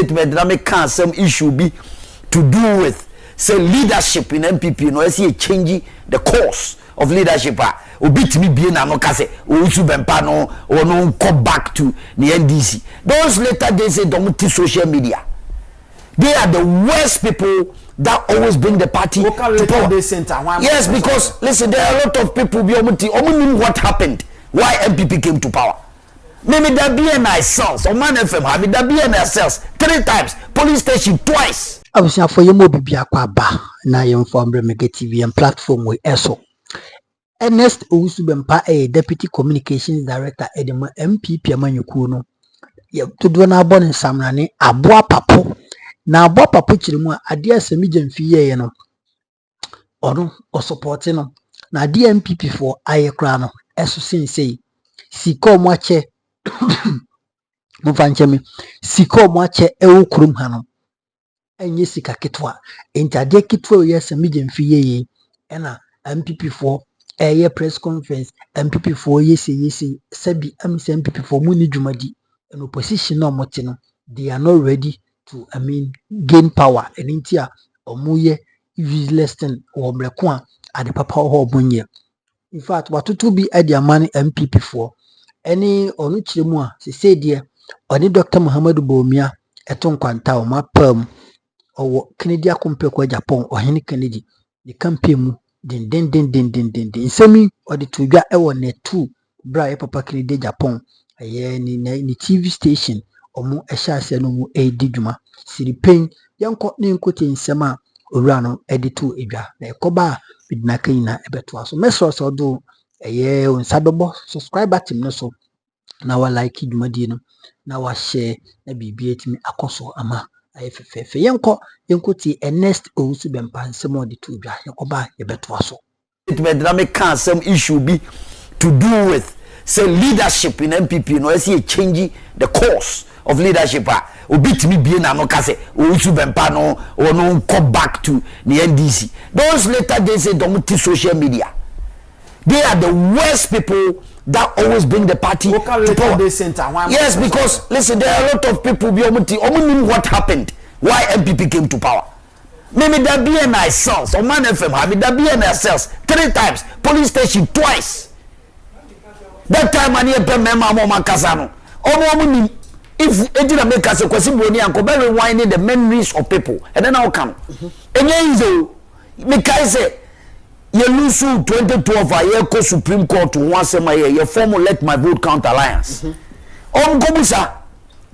statement that make some issue be to do with say leadership in NPP. No, I see a change the course of leadership. Obit me be na no kase Owusu Bempah no or no come back to the NDC. Those later they say don't social media. They are the worst people that always bring the party to power. Yes, because listen, there are a lot of people be only what happened, why MPP came to power. Maybe the BNI cells or Man FM have the BNI cells 3 times, police station twice. I was for your mobile be aquaba na you inform Mega TV and platform with ESO. Ernest Owusu Bempah, a deputy communications director at the MPP Amanyukuno. You to do na born in Samrani, Abua Papo. Na Abua Papo Chilimu, a dear Sammy Gyamfi ye no. Or supporting no. Na DMPP for Agradaa, as you say, Siko Mwache. Mufanchemi siko mwache ewu kurum hano enye sika kitwa entade kitwa ye Sammy Gyamfi ye ena MPP for eye press conference MPP for yesi sabi amisa MPP for muni dwumadi an opposition no mote no they are not ready to gain power enintia omuye useless thing or breko a ade papa ho bonye. In fact watutu bi ade amane MPP for any onu chiremu a se say there oni Dr. Muhammadu Bomia eton kwanta o mapam o Kennedy akompekwa Japan o hene Kennedy the campaign mu den semi o de tudwa e wo netu bra e papa Kennedy Japan aye ni TV station omu ehya no mu edidwuma siripen yanko ne nkote nsema owura no editu edwa na ekoba bidina kanyina ebeto aso meso so do aye onsadobo subscribe button no so na wa like dwumadi no na wa share na bibia timi akoso ama ayefefefe yenko ti Ernest Owusu Bempah nsemo de tu dwa yakoba yebeto aso statement that make some issue be to do with say leadership in NPP. No, I see a change the course of leadership. Obit me be na no kase Owusu Bempah no or no come back to the NDC. Those later they say don't social media. They are the worst people that always bring the party to power. Yes, because listen, there are a lot of people be only what happened, why MPP came to power. Maybe the BNI cells or Man FM have the BNI cells 3 times, police station twice. That time I near Pemema Moma Casano. If it didn't make us a question, Uncle Berry winding the memories of people, and then I'll come. And then say, you lose 2012 a year Supreme Court to once a year, your former Let My Vote Count Alliance. Kobusa,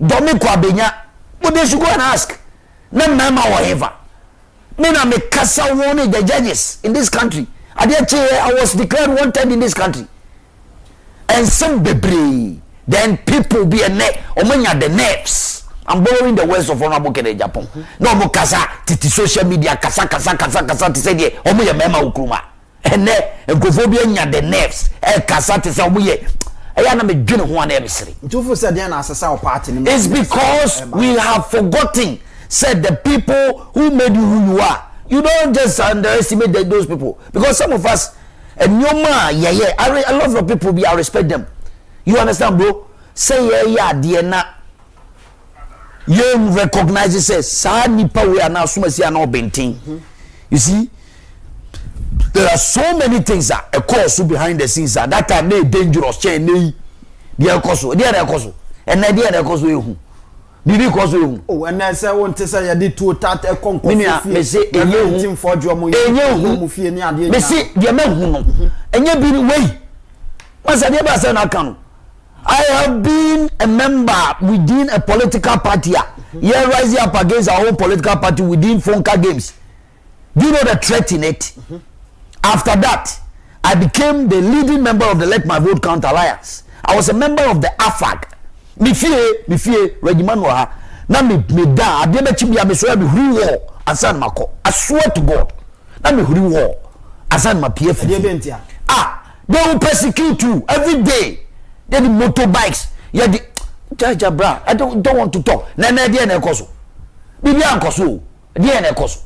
Domiko Abenya, but they should go and ask. No mama whatever. Men are make Kasa warning the judges in this country. I was declared wanted in this country. And some debris, then people be a net, or many are the nerves. I'm borrowing the words of Honorable Kennedy Japan. No more kasa, titi social media, kasa, to say, oh, my mema ukruma. And there, and go for being the nerves, kasa, to say, I am a junior one emissary. It's because we have forgotten, said the people who made you who you are. You don't just underestimate those people. Because some of us, and your man, a lot of people, I respect them. You understand, bro? Say, dear, na. You recognize it says sa nipa we are now sumasi are not benting. You see, there are so many things that a cause behind the scenes that are dangerous chain they are cause and then they are cause you did you cause you oh and I say won't say you did to tat a concourse me say anything for you me see the men who and you be way once I never say na can I have been a member within a political party. Here rising up against our own political party within Fonka Games. Do you know the threat in it? After that, I became the leading member of the Let My Vote Count Alliance. I was a member of the AFAG. Me fear, Regiment Waha. Na me da. I didn't me so me who war. Asan mako. I swear to God. Na me who war. Asan ma PF. They will persecute you every day. They the motorbikes. Yeah, the Jaja bra. I don't want to talk. Nana dia na koso. Bibi ankoso. Dia na koso.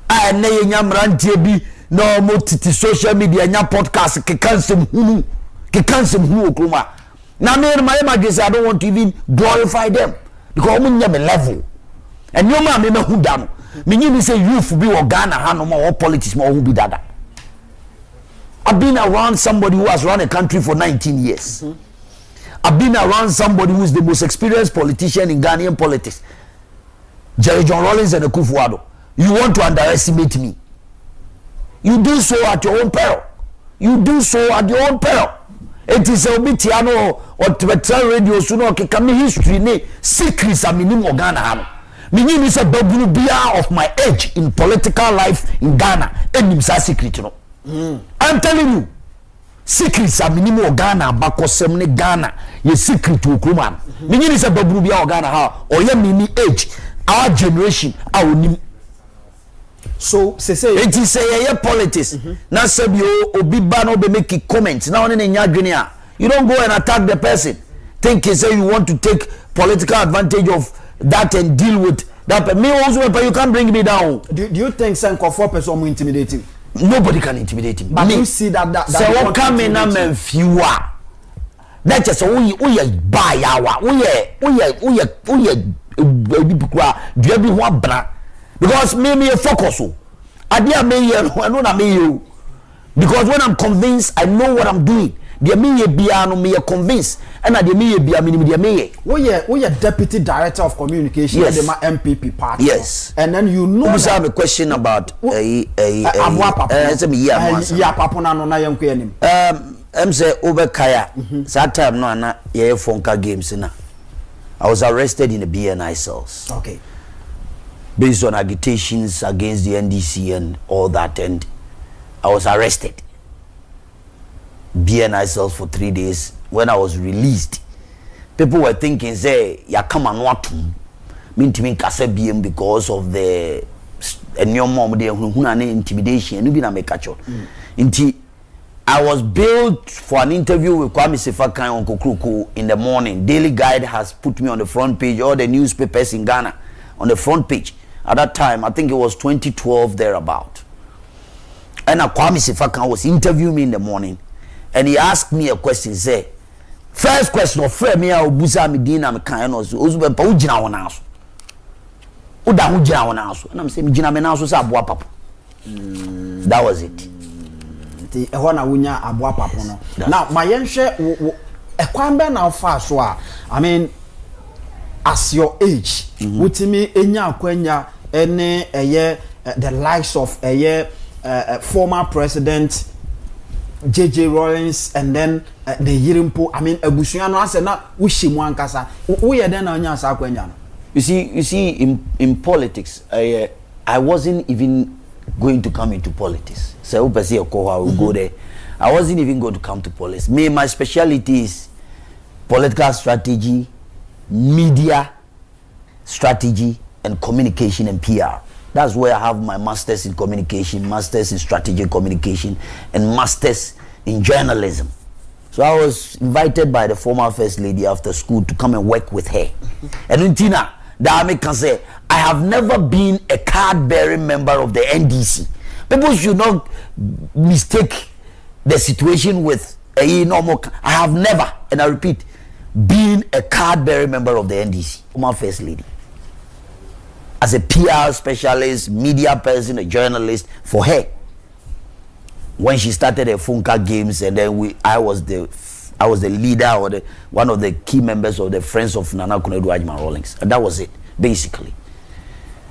I na nyamrantie bi no mo titi social media nya podcast ke kansem hunu okroma. Na me my imagine I don't want to even glorify them because omo nya me level and you ma me hu da no me nyi say youth be or Ghana ha no ma or politics ma hu bi dada. I've been around somebody who has run a country for 19 years. I've been around somebody who is the most experienced politician in Ghanaian politics. Jerry John Rawlings and Akufo-Addo. You want to underestimate me? You do so at your own peril. You do so at your own peril. It is a bit or Twitter radio suno kekame history ne secrets a minimum Ghana hano. Meaning is a babu bia of my age in political life in Ghana. And it's a secret, you know. I'm telling you, secrets are minimum Ghana, bako semne Ghana, ye secret to Kuman. Meaning is a babu bia of Ghana ha or ye mini age, our generation, our new. So say it is a politics. Now say you obi bano be make comments. Now in Nyagrinia, you don't go and attack the person. Think you say you want to take political advantage of that and deal with that. Me also, but you can't bring me down. Do you think Senko 4% will intimidate him? Nobody can intimidate him. But you see that so what come in a man fewer. That's just we buy our we because me a focus. I dear me I know na me you. Because when I'm convinced, I know what I'm doing. Dear me biano me convinced. And I dear me be minimum dear me. We are deputy director of communication at the NPP party. Yes. And then you know I have a question about say Obekaya. That time no na ye fonka games na. I was arrested in the BNI cells. Okay. Based on agitations against the NDC and all that, and I was arrested. BNI cells for 3 days. When I was released, people were thinking, say, ya come and what mean to me BM because of the intimidation. I was billed for an interview with Kwame Sefakan on Kokruku in the morning. Daily Guide has put me on the front page, all the newspapers in Ghana on the front page. At that time, I think it was 2012 thereabout. And Kwame Sefakan was interviewing me in the morning, and he asked me a question. Say, first question of me Obusa Medina me kan no so Owusu Bempah ugina wona aso. Uda ugina wona aso. And I'm saying ugina me na aso say aboa papo. That was it. The ehona wunya aboa papo no. Now my yenhwe ekwan be na fa so a I mean as your age wutimi enya akwanya ene the likes of former president JJ Rawlings and then the Yirimpo, I mean Abusuya no answer na wushimu ankasa wo ye den na onya asa akwanya no. You see in politics I wasn't even going to come into politics. So I will go there. I wasn't even going to come to politics. My specialty is political strategy, media strategy, and communication and PR. That's where I have my masters in communication, masters in strategic communication, and masters in journalism. So I was invited by the former first lady after school to come and work with her. And Untina, Dame can say, I have never been a card-bearing member of the NDC. People should not mistake the situation with a normal. I have never, and I repeat, been a card-bearing member of the NDC. Former first lady. As a PR specialist, media person, a journalist, for her. When she started the Funka Games, and then I was the leader or one of the key members of the Friends of Nana Konadu Rawlings, and that was it basically.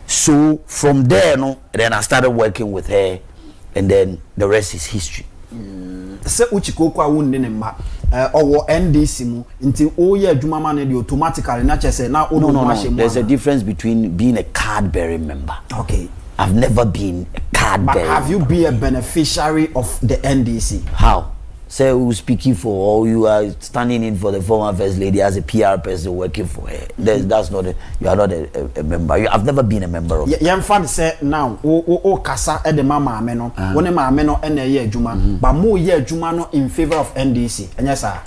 So from there, then I started working with her, and then the rest is history. Se uchikoko awunde ne ma owo NDC mu nti oye adwuma ma ne automatically na chese na odo ma she mu. There's a difference between being a card bearing member. Okay. I've never been a card bearer. But have you been a beneficiary of the NDC? How? Say who's speaking for, or you are standing in for the former first lady as a PR person working for her. That's not you are not a member. I've never been a member of. Yeah, fan say now o kasa e de mama ame no. Woni ma ame no e na ye adwuma. But mo ye adwuma no in favor of NDC. Enya sir.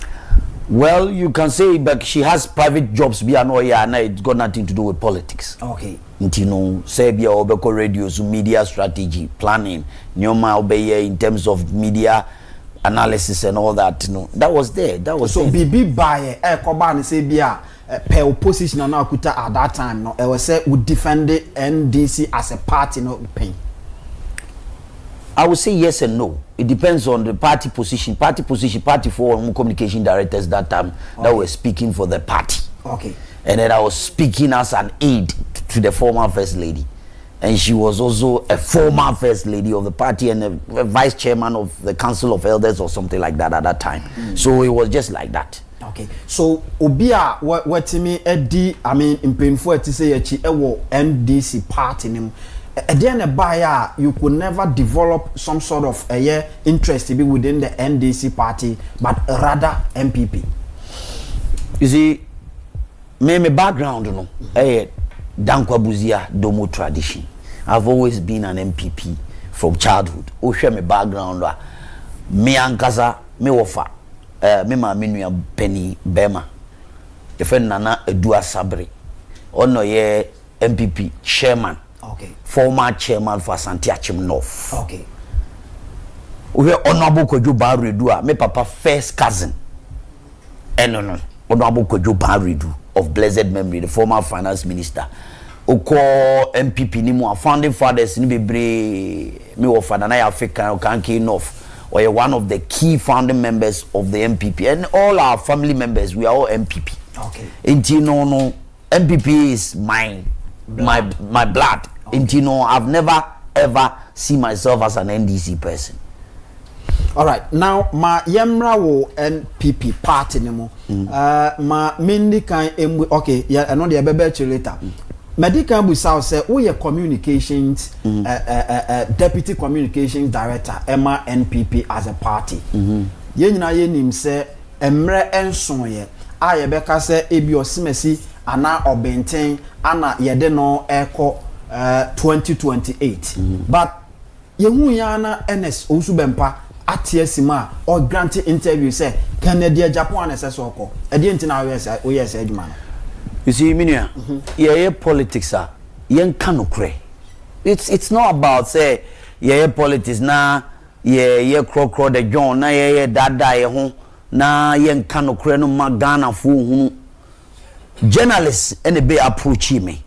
Well, you can say, but she has private jobs. Be an oya, and it's got nothing to do with politics. Okay. You know, say be obeko radios, media strategy, planning. Nyoma obeye in terms of media analysis and all that. You know, that was there. That was so. There. Bibi buy koba and say bia per opposition na akuta at that time no e was say would defend the NDC as a party no pain. I would say yes and no. It depends on the party position. Party for communication directors that time that were speaking for the party. Okay. And then I was speaking as an aide to the former first lady. And she was also a former first lady of the party and a vice chairman of the council of elders or something like that at that time. So it was just like that. Okay. So obia what me edi I mean in painful to say echi ewo NDC party nim at the end of buyer you could never develop some sort of a interest to be within the NDC party but rather NPP. You see, my background no Dankwa Buzia Domo tradition. I've always been an NPP from childhood. O share my background me ankasa me wofa me ma menua Penny Bema. The friend Nana Edua Sabri. Ono ye NPP chairman. Okay. Former chairman for Asante Achim North. Okay. We honorable Kojo Baridua, me papa first cousin. No. Honorable Kojo Baridu of blessed memory, the former finance minister. Oko MPP ni mo founding fathers ni bebre me wo father na African Kanki North. Or one of the key founding members of the MPP and all our family members we are all MPP. Okay. Inti no MPP is my blood. Okay. Inti no I've never ever seen myself as an NDC person. All right, now ma yemra wo NPP party ni mo ma mindi kan okay yeah I know the bebe later. Medical Busau said we are communications deputy communications director Emma NPP as a party. Ye nyina ye nim say emre enson ye a ye beka say ebi osimesi ana obenten ana ye de no eko 2028 but ye hu ya na Ernest Owusu Bempah atiesima or granting interview say Canada Japan SSoko e de ntina we yes adwuma no. You see, Minia, yeah, politics are it's not about say yeah politics na yeah crocro the John na yeah dada home na canocre no magana fu journalists and be approaching me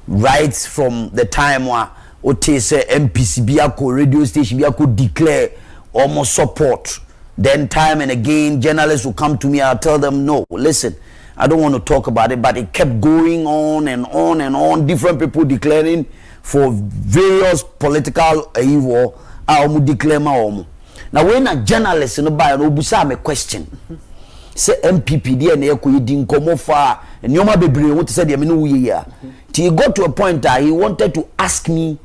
right from the time where ote say MPC biako radio station biako declare almost support. Then time and again journalists will come to me. I'll tell them no, listen, I don't want to talk about it, but it kept going on and on and on. Different people declaring for various political evil. I declare my own. Now, when a journalist in the buy a question, say MPP, dear, near Kuyidin, come far, and Yoma Bebri, what said, you know, year. Till he got to a point that he wanted to ask me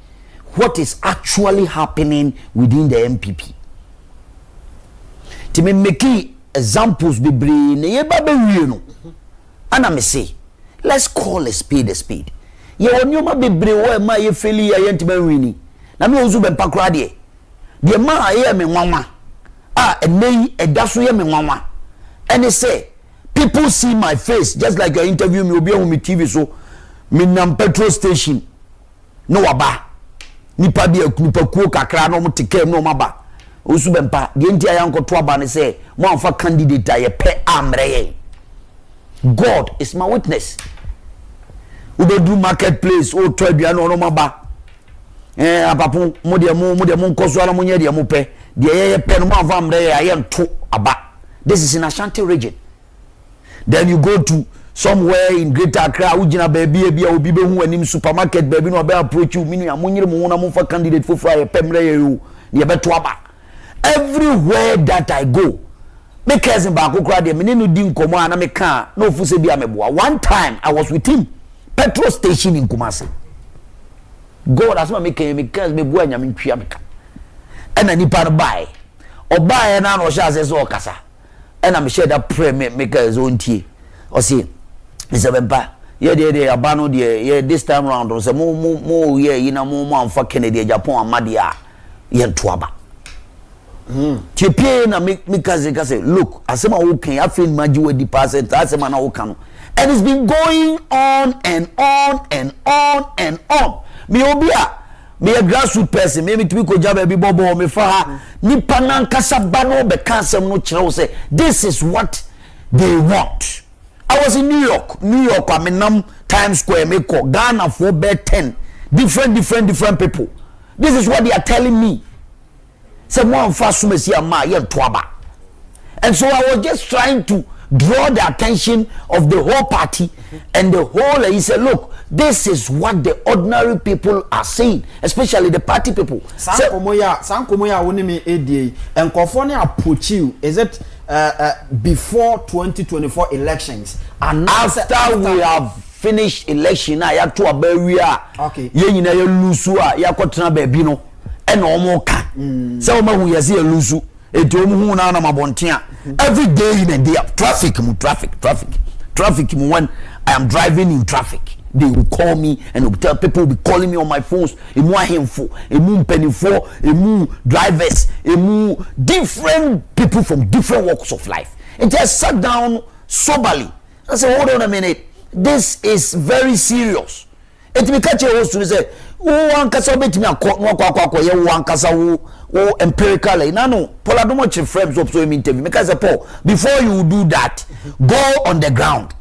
what is actually happening within the MPP. To me, make examples, Bebri, Nebabe, and I say, let's call a spade a spade. You know, be brew my failure yet be winning. Now, me Owusu Bempah crady. The man I hear me mama. And me a dasu me mama. And they say, people see my face just like your interview me will be on my TV. So, me nam petrol station. No aba. Nipa bi nipa kuo kakra no mo teke no maba. Owusu Bempah, the entire yanko to aba ne say, mo amfa candidate aye pe amreye. God is my witness. We do marketplace o to aduano no maba. Apapo mo de mo nkoso ala mo nya de mo pe. De ye pe no mo avam de aye nto aba. This is in Ashanti region. Then you go to somewhere in Greater Accra, ujina baby e obi be hu anim supermarket baby no be approach you minu amonyere mo na mo fa candidate for fry pemre ye ye beto aba. Everywhere that I go, because in Bakukra, the Menino Dim Koma and America, no Fusebia Meboa. One time I was with him, petrol station in Kumasi. God has not making me because me boy yamin Piamica. And I need to buy. Or buy an anno shazes or casa. And I'm sure that pray make his own tea. Or see, Mr. Bempah, yeah, they are bano, yeah, this time round, or some more, yeah, you know, more for Kennedy, Japan, Madia, yen Twaba. Tipe na mikaze say look asema wo kan afi majiwe deposit asema na wo kan and it's been going on and on and on and on me obia me a grassroots person me to be ko jaba bi bobo me fa ha nipa nan kasa ba no be kan asem no kire wo say this is what they want I was in New York, I mean, Times Square, me call Ghana for bed 10 different people. This is what they are telling me. Someone fast ma yen twaba. And so I was just trying to draw the attention of the whole party and the whole. He said, look, this is what the ordinary people are saying, especially the party people. Sankomoya wonimi ADA and California approach you. Is it before 2024 elections? And after we have finished election, I have to a barrier. Okay. Ye na ye lusu a ya kwotena baby no. E na omo ka. Se o ma hu yesi ye lusu. Eto omo hu na mabontia. Every day in a day, traffic mu when I am driving in traffic. They will call me and will tell people will be calling me on my phones. Emu ahemfo, emu mpenifo, emu drivers, emu different people from different walks of life. And just sat down soberly. I said, hold on a minute. This is very serious. It me catch your host to say, "Oh, ankasa bet me akọ no akọ ye wo ankasa wo empirically." No. Paul Adomochi frames up so me interview. Because Paul, before you do that, go on the ground.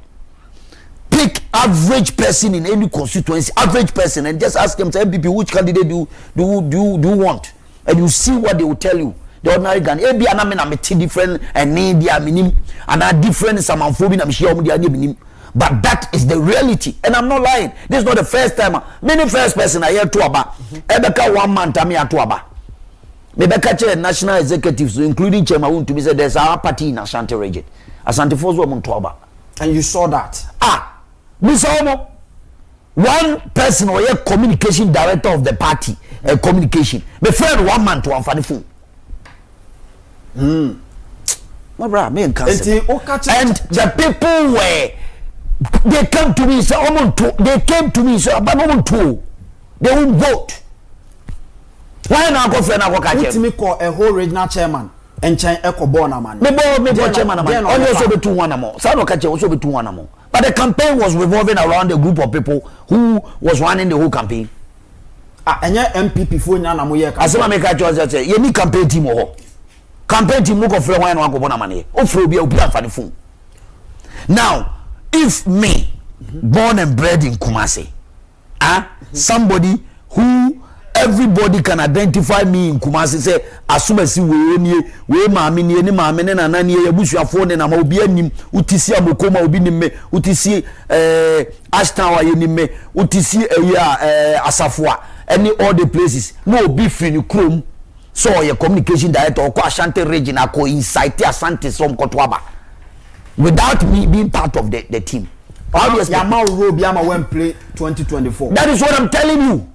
Pick average person in any constituency, average person, and just ask them to NPP which candidate do you want, and you see what they will tell you. The ordinary Ghana, ebi aname na meti different and need dia minim, and a different samanfobi na mshia omu dia minim. But that is the reality, and I'm not lying. This is not the first time. Many first person I hear to about. Ebeka 1 month I hear to about. Mebeka chair national executives, including Chairman to me said there's our party in Ashanti region. Ashanti Fozo Montoba. And you saw that. Misomo. One person or a communication director of the party, communication. My friend 1 month to one phone. My brother, me and the people were. They came to me, say, they came to me, say, they won't vote. Why not go for an let me call a whole regional chairman and chain echo born man. Me chairman also be 2-1 more. Sano catch also be 2-1 more. But the campaign was revolving around a group of people who was running the whole campaign. And your MPP phone na mo ye. Asema me catch us say, you need campaign team ho. Campaign team no go for one go born man. O fro bi obi amfa the phone. Now, if me, born and bred in Kumasi, somebody who everybody can identify me in Kumasi, say, asumesi we mami ni mami na nani ye busu afone na obi anim utisi abokoma obi nimme utisi Ashton wa ye nimme utisi Asafua any all the places no obi free ni krom so your communication director or Ashanti region ako incite Asante som kotwaba without me being part of the team. Yama Robi Yama when play 2024. That is what I'm telling you.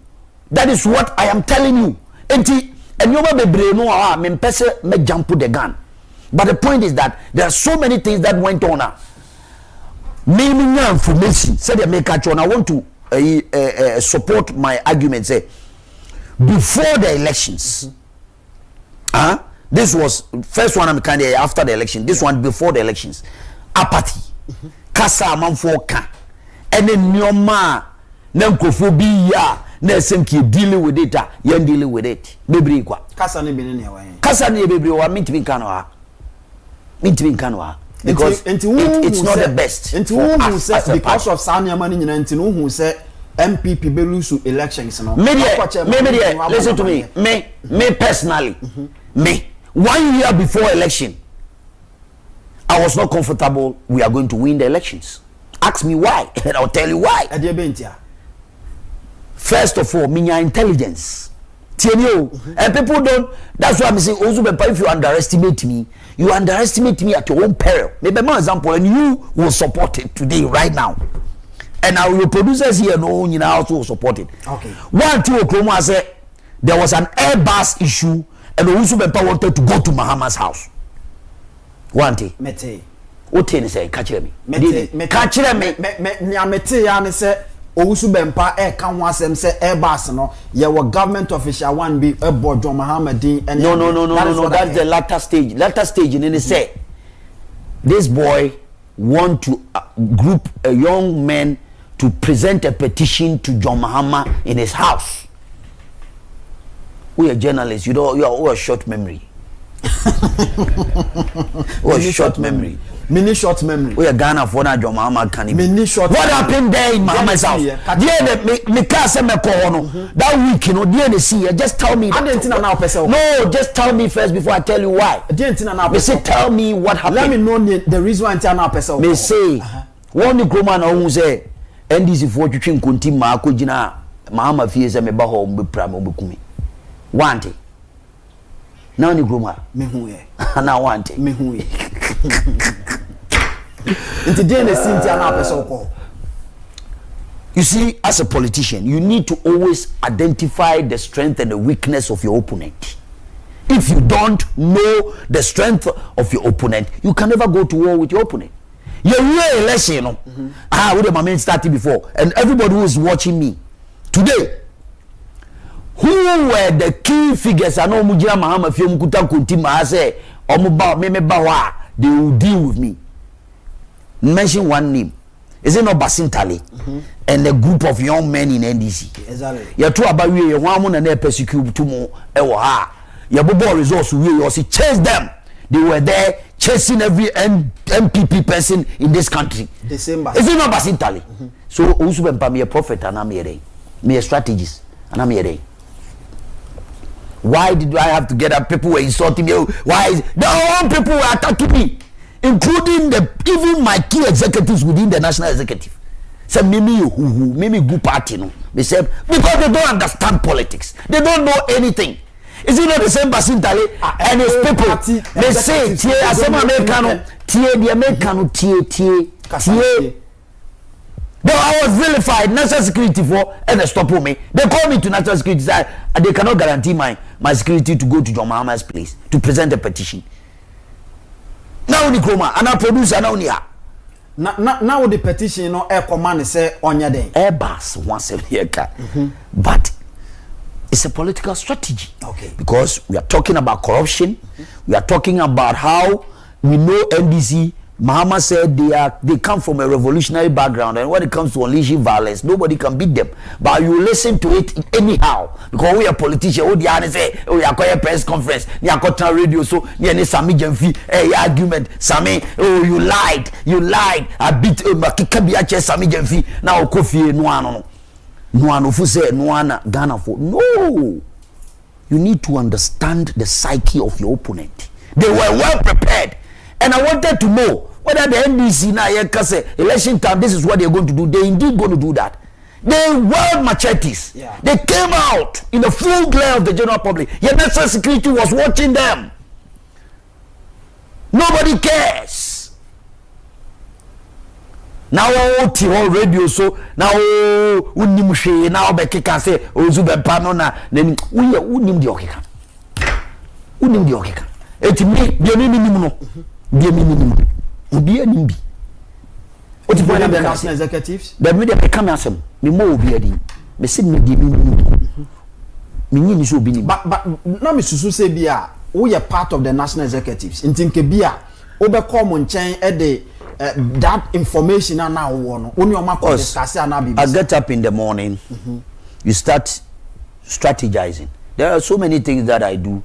That is what I am telling you. And you know, me pese me jump the gun. But the point is that there are so many things that went on. Naming information. Say they make a I want to support my argument. Say before the elections. This was first one I'm kind of after the election. This one before the elections. Apathy. Kasa amanfo ka. And then nyoma na nkofo ya na senki dealing with it. Yen dealing with it. Bebri kwa. Kasa ni bene ne wa. Kasa ni bebri wa mintimi kanwa. Mintimi kanwa. Because it's not the best. Who said because of Sanya money who said MPP be lose elections no. Listen to me. Me personally. Me 1 year before election, I was not comfortable we are going to win the elections. Ask me why, and I'll tell you why. First of all, minya intelligence. And people don't, that's why I'm saying, Owusu Bempah, if you underestimate me at your own peril. Maybe my example, and you will support it today, right now. And our producers here know you also will support it. Okay. 1, 2 o'clock, said there was an Airbus issue, and Owusu Bempah wanted to go to Mahama's house. One day. Mete. What thing say? Catch me. Catch me. Mete ya me say Owusu Bempah kan wasem say Airbus no. Ye were government official one be board John Mohammed and no. That's the latter stage. Latter stage in the say this boy want to group a young man to present a petition to John Mahama in his house. We are journalists. You know, you are all a short memory. Oh, short memory. Mini short memory. We are Ghana for na Jomama can mini short. What happened there in Mama's house? Me can't say me that week, you know, dear see. Just tell me. No, just tell me first before I tell you why. Me say tell me what happened. Let me know the reason why I'm now person. Me say one Nkrumah na who say NDC for twetwe nkonti ma akogina Mama fie say me ba ho me pra me obekumi. Want now Nkrumah me hu ye. Na want me hu ye. Into DNA You see, as a politician, you need to always identify the strength and the weakness of your opponent. If you don't know the strength of your opponent, you can never go to war with your opponent. Your real election, you know, with the moment started before, and everybody who is watching me today, who were the key figures? I know Mujia Mahama Fium Kuta Kuntima say, Omuba Meme Bawa, they will deal with me. Mention one name. Is it not Basintali and a group of young men in NDC? Exactly. You're two about you, one and they persecute two more. Your bobo resource, we also chase them. They were there chasing every NPP person in this country. The same. Is it not Basintali? So, Owusu Bempah, me a prophet and I'm here. Me a strategist and I'm here. Why did I have to get up? People were insulting me. Why? The own people were attacking me, including even my key executives within the national executive. Say Mimi good party, no. They said because they don't understand politics. They don't know anything. Is it not the same Basintali and his people? They say tie asema Americano, tie the Americano, tie. No, I was vilified. National security for and they stop me. They call me to national security. They cannot guarantee my security to go to John Mahama's place to present a petition. Now Nkrumah, and I produce an onia. Now the petition, you know, air command say on your day. Airbus once a year, but it's a political strategy. Okay. Because we are talking about corruption. We are talking about how we know NDC. Mahama said they come from a revolutionary background, and when it comes to unleashing violence, nobody can beat them. But you listen to it anyhow because we are politicians. Oh, they say, oh, we are a press conference, we are a radio, so we are Sammy Gyamfi, argument. Sammy, oh, you lied. I beat Makikabiache Sammy Gyamfi. Now Kofi no fu say no Ghana for no. You need to understand the psyche of your opponent. They were well prepared. And I wanted to know whether the NDC now say election time, this is what they're going to do. They indeed going to do that. They were machetes. Yeah. They came out in the full glare of the general public. Your national security was watching them. Nobody cares. Now all radio so now unimshe now Becky can say Owusu Bempah no na then unim the okeka. Unim the okeka. Eti me de minimum no. Be minimum. Obi anim bi. What if the national executives? The media become asem. Me mo obi adi. Me say me de minimum. Me nyi ni so obi ni. But na me susu say bia we are part of the national executives. Ntinke bia obekọ mo nchen e de that information na wo no. Oni o ma ko discuss na BBC. I get up in the morning. You start strategizing. There are so many things that I do.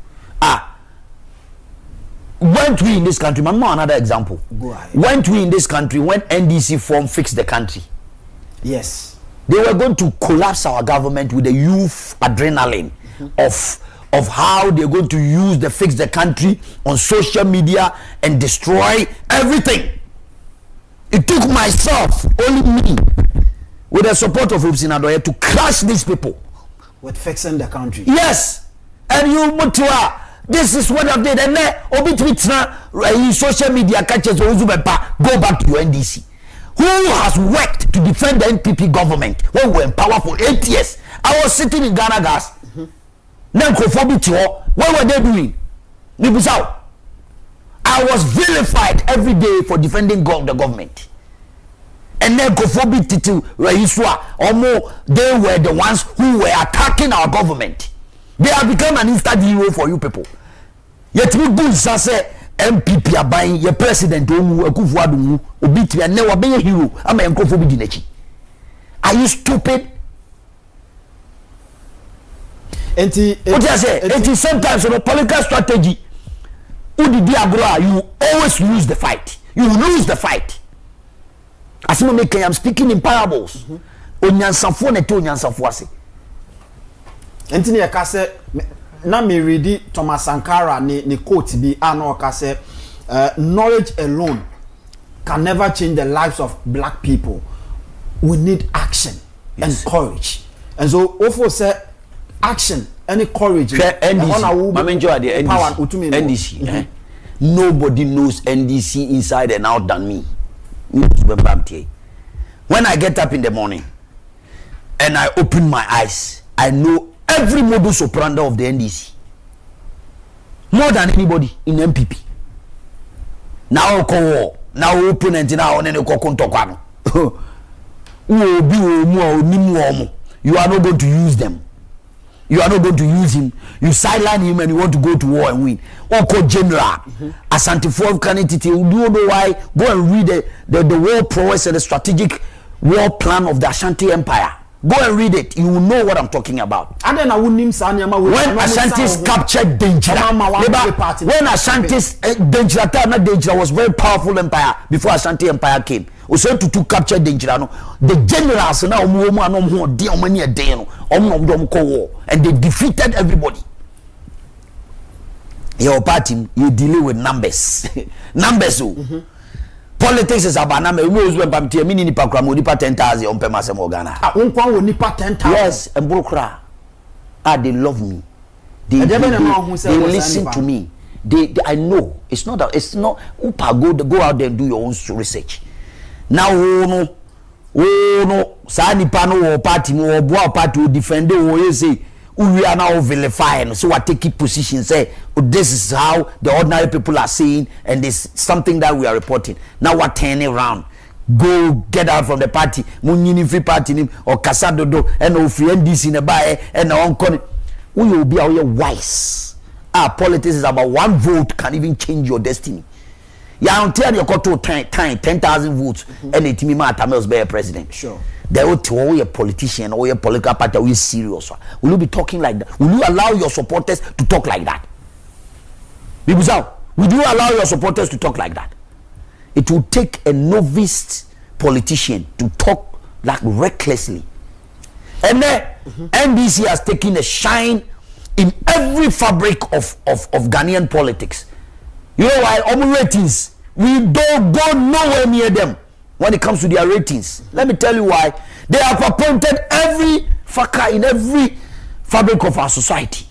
Went we in this country, Mama, another example. Go ahead. Went we in this country when NDC form fixed the country. Yes. They were going to collapse our government with the youth adrenaline of how they're going to use the fix the country on social media and destroy everything. It took myself, only me, with the support of Obsin Adoye to crush these people. With fixing the country. Yes. And you Mutua. This is what I did, and then obi tweets social media catches Owusu Bempah, go back to your NDC. Who has worked to defend the NPP government when we were in power for 8 years? I was sitting in Ghana Gas. What were they doing? I was vilified every day for defending the government. And then Kofobi Titu they were the ones who were attacking our government. They have become an instant hero for you people. Yet we good say MPP are buying your president Akufo-Addo obiti and never be a hero. I'm a Kofobi Dinechi. Are you stupid? What I say? It is sometimes a political strategy. Udidi Agradaa, you always lose the fight. You lose the fight. As I'm speaking in parables. Onyansafo na to onyansafo ase. Enti ne ka se na me read Thomas Sankara ni quote bi ano ka se knowledge alone can never change the lives of black people. We need action and courage. And so ofo say action and courage. NDC. Nobody knows NDC inside and out than me. When I get up in the morning and I open my eyes, I know every modus operandi of the NDC more than anybody in NPP. Now opponent now on any kokontokano. You are not going to use them. You are not going to use him. You sideline him and you want to go to war and win. Oko General, Asante Form candidate, you don't know why. Go and read the war prowess and the strategic war plan of the Ashanti Empire. Go and read it. You will know what I'm talking about. And then when Ashantis captured Denjira, when Ashantis Denjira was very powerful empire before Ashanti Empire came. Also to capture Denjira, the generals now and they defeated everybody. Your party, you deal with numbers. Numbers. Politics is about numbers. We always went to mini pakram nipa 10,000 on Pemasa Morgana. Nipa 10,000. Yes, and Brokra. They love me. They listen to me. They I know it's not Upa go out there and do your own research. Now no sa nipa no party no boa party will defend you say we are now vilifying, so I take it position say this is how the ordinary people are saying and this something that we are reporting. Now we're turning around, go get out from the party, munyini free party or kasadodo and no free NDC in the buy and on we will be our wise. Our politics is about one vote can even change your destiny. Yeah, until you got to 10,000 votes and it me Tamils be a president. Sure. They will tell you a politician or a political party are you serious. Will you be talking like that? Will you allow your supporters to talk like that? Will you allow your supporters to talk like that? It will take a novice politician to talk like recklessly. And then NDC has taken a shine in every fabric of Ghanaian politics. You know why? Ratings, we don't go nowhere near them when it comes to their ratings. Let me tell you why. They have appointed every factor in every fabric of our society.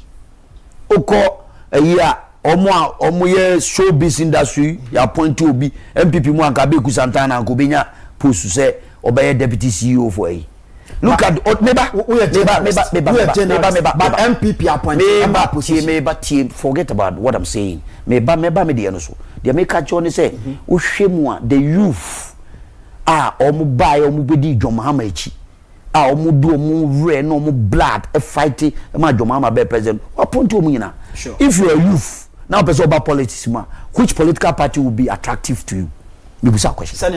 Oko omo showbiz industry ya appoint to be MPP mu anka be Santana anko benya post say obey deputy CEO for a. Look at MPP appointment. Forget about what I'm saying. Me so. The make Johnny say, "Ushemwa the youth omu buy omu bedi Jomahama echi. Omu do omu re no omu blood a fight ma Jomahama be president. Appoint omu ina. If you are a youth now person about politics which political party will be attractive to you?" Question.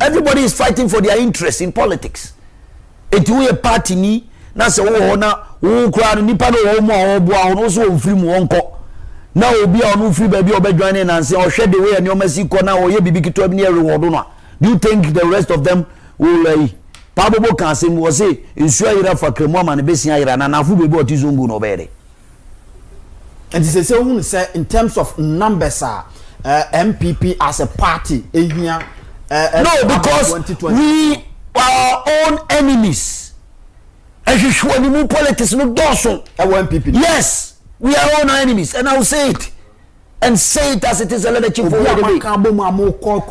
Everybody is fighting for their interest in politics. It will a party ni na se wo na wo kura nipa no wo mo oboa no so free mu wonko na obi a no free baby obedwane na se o hwe the way any o masi ko na o ye bibi kito bi na reward no. Do you think the rest of them will Pabbo can say was say insure ira for kremo ma na besia ira na na fu baby otizongo no bere. And this is say in terms of numbers MPP as a party here no, because we are our own enemies. And you show any politics no doso MPP. Yes, we are our own enemies, and I will say it and say it as it is a leadership for the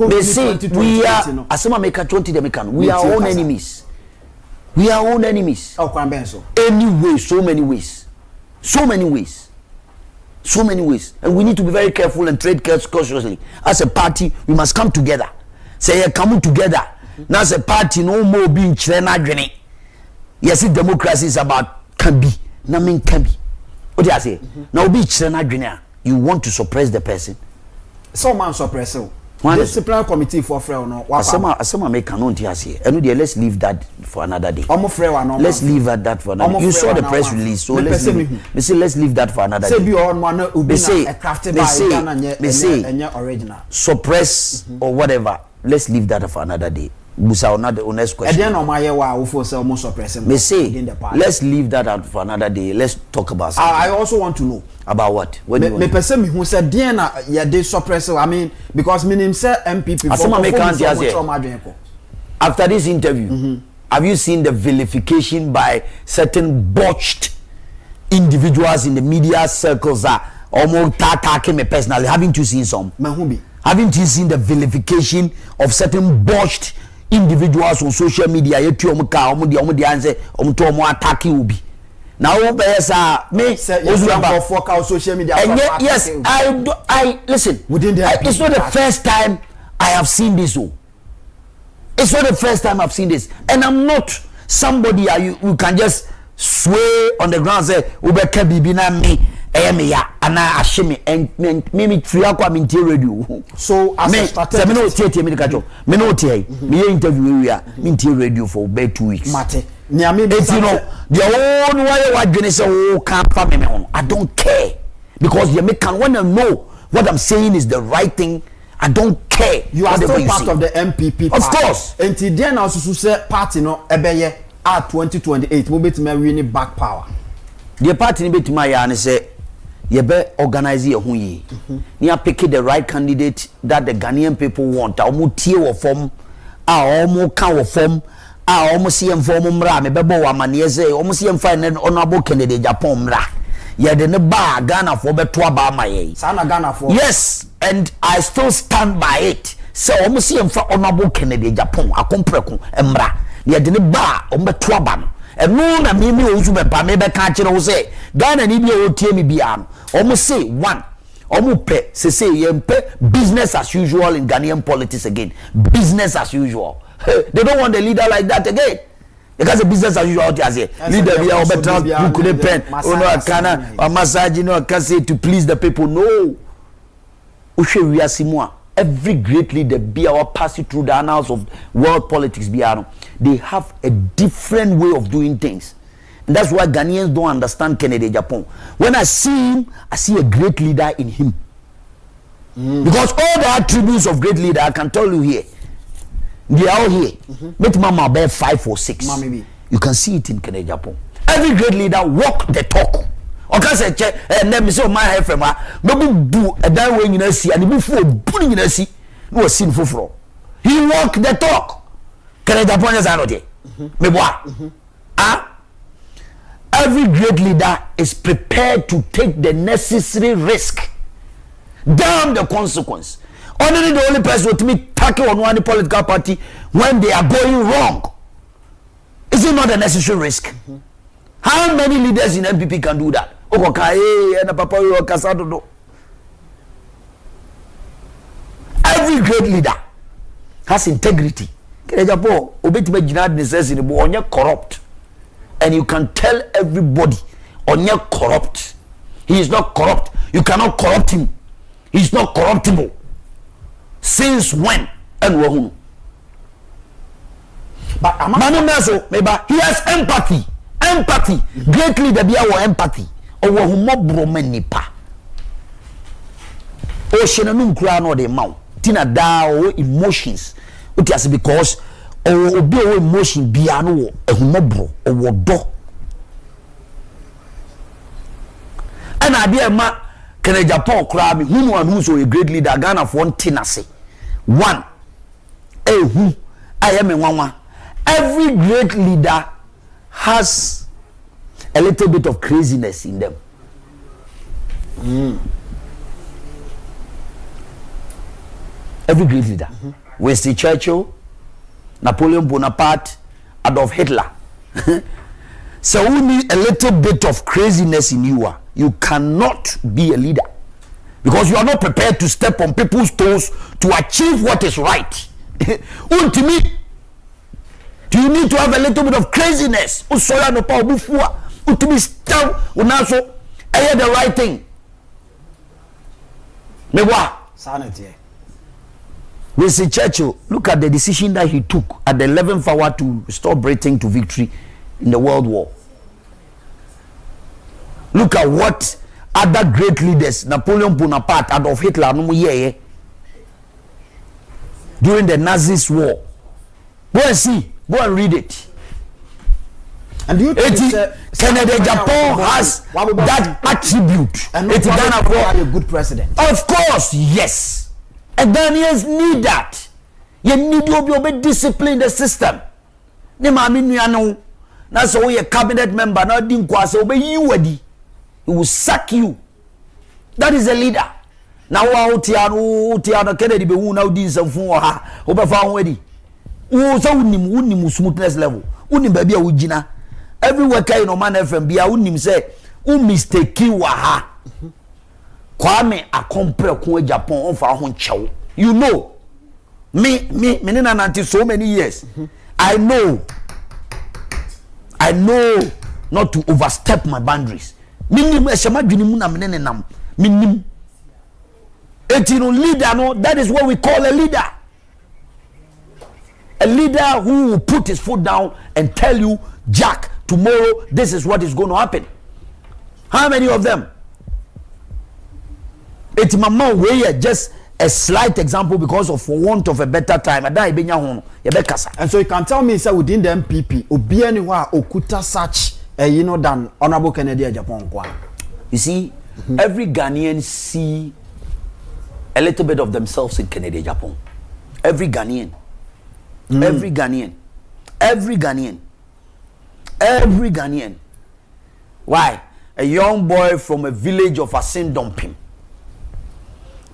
they say we are asema make 20 them can we are our own enemies. We are our own enemies. Anyway, so many ways. So many ways. So many ways, and we need to be very careful and trade cautiously. As a party, we must come together. Say, come together. Now, as a party, no more being China. Yes, democracy is about can be. Now, mean can be. What do I say? Now, be China. You want to suppress the person. Some man suppress. disciplinary committee for free no asema make cannot hear say let's leave that for another day no let's leave that for another day. You saw the press release, so let's leave that for another day. Say be on one they say original suppress or whatever, let's leave that for another day. Busa another next question. Then on my wa who for sell most suppressing. They say let's leave that out for another day. Let's talk about something. I also want to know about what? What do you want? Me person who said Diana ya they suppress. I mean because me say MPP after this interview, have you seen the vilification by certain botched individuals in the media circles that almost attacking me personally? Haven't you seen some? Haven't you seen the vilification of certain botched individuals on social media? Attacking Ubi. Now, me social media. Yes, I listen. It's not the first time I have seen this. It's not the first time I've seen this, and I'm not somebody you can just sway on the ground and say Ubeka bibi na me ya ana ashimi and me free akwa me radio. So as a strategy, me no tie me kacho me no tie me interview area me tie radio for about 2 weeks. Mate nia me you know the own way what gonna say oh can't me on. I don't care because you can want to know what I'm saying is the right thing. I don't care. You are still part of the MPP party. Of course. Until then also say party no ebeye at 2028 we bet me win back power. The party bet my ya say you be organize your ho yi. You pick the right candidate that the Ghanaian people want. Omo tie wo form, omo kan wo form, omo see em form mra me bebo wa mane say omo see em find honorable candidate Japan mra. Yeah, the ba Ghana for beto aba maye. Sana Ghana for. Yes, and I still stand by it. So almost see for honorable Kennedy Japan akompreko emra. Yeah, the ba beto aba no. And no na me Owusu Bempah me be ka kire wo say Ghana ni bi o tie me bia no. Almost say one. Almost pe say yempe business as usual in Ghanaian politics again. Business as usual. They don't want a leader like that again. Because the business as usual out here. Leader we are better who could pen or massage to please the people. No. Every great leader be our passing through the annals of world politics. They have a different way of doing things. And that's why Ghanaians don't understand Kennedy Japan. When I see him, I see a great leader in him. Because all the attributes of great leader, I can tell you here. They are all here. Make mama bear 5 or 6. You can see it in Kennedy Japan. Every great leader walk the talk. Okay, say check. Let me say my head from maybe do a that way you see and before putting in see no sinful for. He walk the talk. Kennedy Japan is not there. Me boy. Every great leader is prepared to take the necessary risk. Damn the consequence. Only the only person with me tackle on one political party when they are going wrong. Is it not a necessary risk? How many leaders in NPP can do that? Every great leader has integrity. Corrupt. And you can tell everybody Onye corrupt. He is not corrupt. You cannot corrupt him. He is not corruptible. Since when? And who? But he has empathy. Empathy. Great leader be our empathy. Or who more bromenipa. O shenanum crown or the mouth. Tina da or emotions. It has because or be emotion be ano a humobro or wodo. And I dear ma can a Japan crab who and who's a great leader Ghana for one tenacity. One, who I am a one. Every great leader has a little bit of craziness in them. Every great leader. Winston Churchill, Napoleon Bonaparte, Adolf Hitler. So we need a little bit of craziness in you. You cannot be a leader. Because you are not prepared to step on people's toes to achieve what is right. Ultimately, you need to have a little bit of craziness. Ultimately, step unaso the right thing. Mewa sanity. We see Churchill, look at the decision that he took at the 11th hour to restore Britain to victory in the World War. Look at what other great leaders, Napoleon Bonaparte, Adolf Hitler, during the Nazis war. Go and see, go and read it. And do you think Canada, Japan has that attribute? And it's Ghana for a good president. Of course, yes. And Ghanaians need that. You need to be disciplined the system. Ne mami nuano. Na so we a cabinet member na din kwase obey you wadi. He will sack you. That is a leader. Now utiano Kennedy be wu na udi nsafun ha. Obefa ho wadi. Wo so unim smoothness level. Unim ba bia wo gina. Every worker in Oman FM bia unim say mistake wa ha. Kwame akompre ko Japan on fa ho nchew. You know me nina nanti so many years. I know not to overstep my boundaries. Minim eshama dwenimu na menene nam. Minim etino leader no, that is what we call a leader. A leader who will put his foot down and tell you, Jack, tomorrow this is what is going to happen. How many of them? It's mama way just a slight example because of for want of a better time. And so you can tell me, sir, within the NPP, Obianiwa Okuta such than Honorable Kennedy Japan. You see, every Ghanaian see a little bit of themselves in Kennedy Japan. Every Ghanaian. Every Ghanaian. Why? A young boy from a village of Asindompim.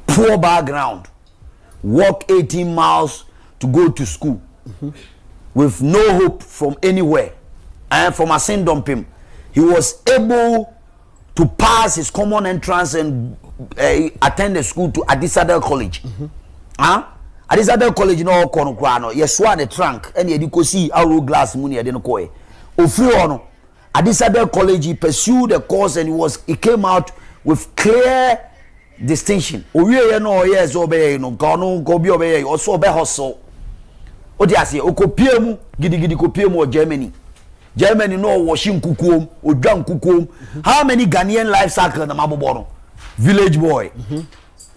Poor background, walk 18 miles to go to school with no hope from anywhere. And from Asindompim, he was able to pass his common entrance and attend the school to Agradaa College. Agradaa College no kono kwa no yeswa the trunk and ye ko see arrow glass mu ne de no koe. Ofri ono Agradaa College, he pursued the course and he came out with clear distinction. Owie no yes obey no kono ko bi obey also obey hustle. Odi ase okopie mu gidigidi kopie mu Germany no washing kukuom odwan kukuom. How many Ghanaian life cycle na mabobo no? Village boy,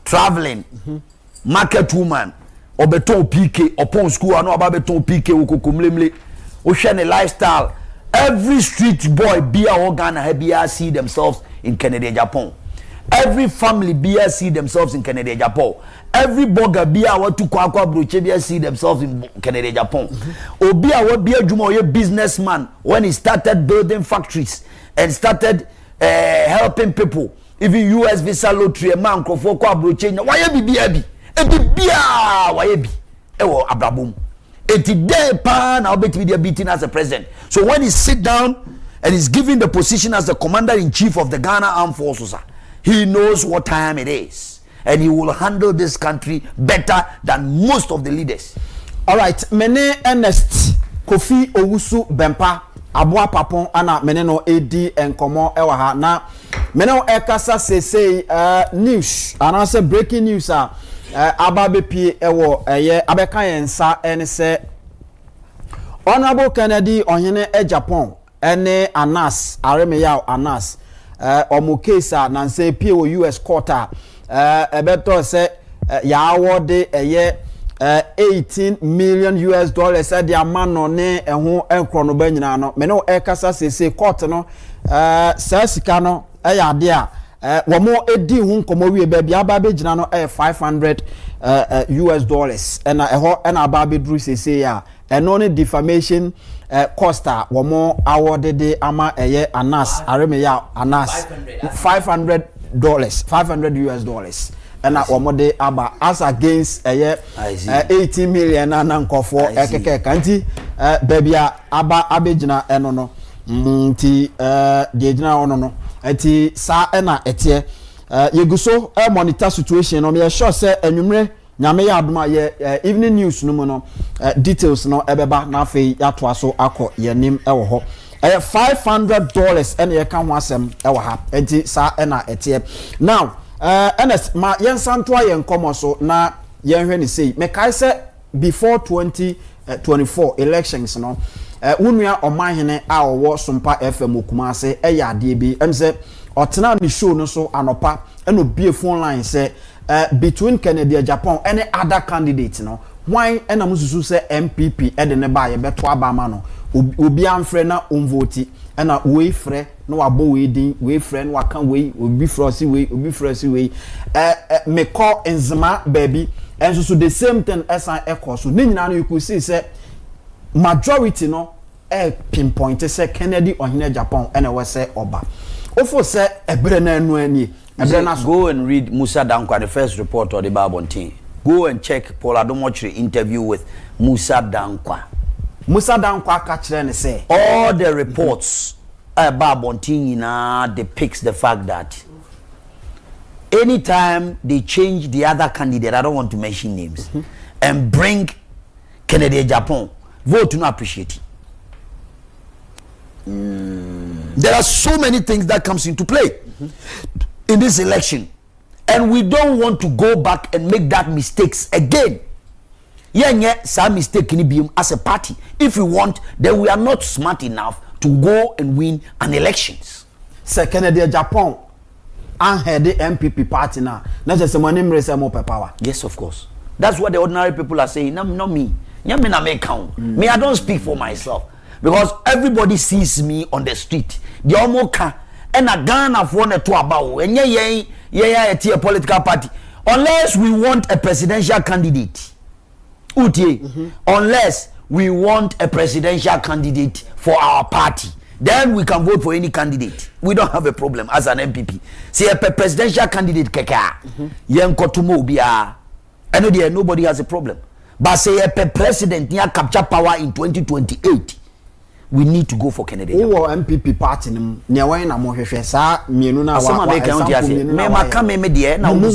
traveling, market woman, obeton PK upon school ano ababeton PK okokomlemle. Ocean lifestyle. Every street boy bia Ghana have see themselves in Canada, Japan. Every family bia see themselves in Canada, Japan. Every burger bia what to kwa broche bia see themselves in Canada, Japan. Obia what bia juma ye businessman when he started building factories and started helping people. Even US visa lottery man crofo kwa broche why ye bia why ye bi ewo abrabom. Today, pan I'll bet be beaten as a president. So when he sit down and he's given the position as the commander-in-chief of the Ghana Armed Forces, he knows what time it is, and he will handle this country better than most of the leaders. All right, mene Ernest Owusu Bempah abua papon ana mene no edi enkomo ewa ha na mene o ekasa say news anase breaking news ababe pie ewo eye abeka yensa ene se Honorable Kennedy ohene Japan ene Anas Aremeyaw Anas omo case na nse pie wo US court ebeto se ya award eye $18 million said the man no ne eho enkro no ba nyina no me no ekasa sese court no sa sika no ya de a womo edi hu nkomo wie ba bia ba be gina no $500 ena eho ena ba be dru sese ya eno ne defamation cost womo awarded ama eye Anas Aremeyaw Anas $500 and omode aba as against $18 million na nkofo ekeke kanti babia aba abegina eno no nti de gina ono no enti sa ena etie yeguso monitor situation no me sure say enwumre nyame ya adoma ye evening news no mu no details no ebeba na afei ya to aso akọ yenim ewo ho $500 ena ye ka ho asem ewo ha enti sa ena etie now Ernest ma yensanto aye nkomo so na yen hwe ni say me kai say before 2024 elections no unua omanhene a owo Sumpa FM Okumase eya ade bi em say otena ni show no so anopa eno bie phone line say between Kennedy Japan any other candidate no why ena mususu say MPP e de ne ba ye beto abama no obi amfre na onvoti ena we frɛ no wabo we din we frɛ no waka we obi frosi we obi frosi we me call enzema baby enso so the same thing as an echo so ni nyina no you could see say majority no pinpoint say Kennedy ohine Japan ena we say oba ofo say ebre na anu ani ebre na go and read Musa Dankwa the first report of the Babontin. Go and check Paul Adomochiri interview with Musa Dankwa. Musa Dankwa ka kire ne say all the reports about Bontin depicts the fact that anytime they change the other candidate, I don't want to mention names, and bring Kennedy Japan, vote to not appreciate it. There are so many things that comes into play in this election, and we don't want to go back and make that mistakes again. Yeah, some mistake in be as a party. If we want, then we are not smart enough to go and win an elections. Sir Kennedy Japan and head the MPP party now. Not just money more power. Yes, of course. That's what the ordinary people are saying. No, not me. Me, I don't speak for myself because everybody sees me on the street. The omoka and a Ghana for the to about and a political party. Unless we want a presidential candidate. Unless we want a presidential candidate for our party, then we can vote for any candidate. We don't have a problem as an MPP. See a presidential candidate keka yenkotumo bia and nobody has a problem. But say a president near capture power in 2028, we need to go for Kennedy. Who MPP party near why na mo hwehwe sa mienu na wa me maka me die na me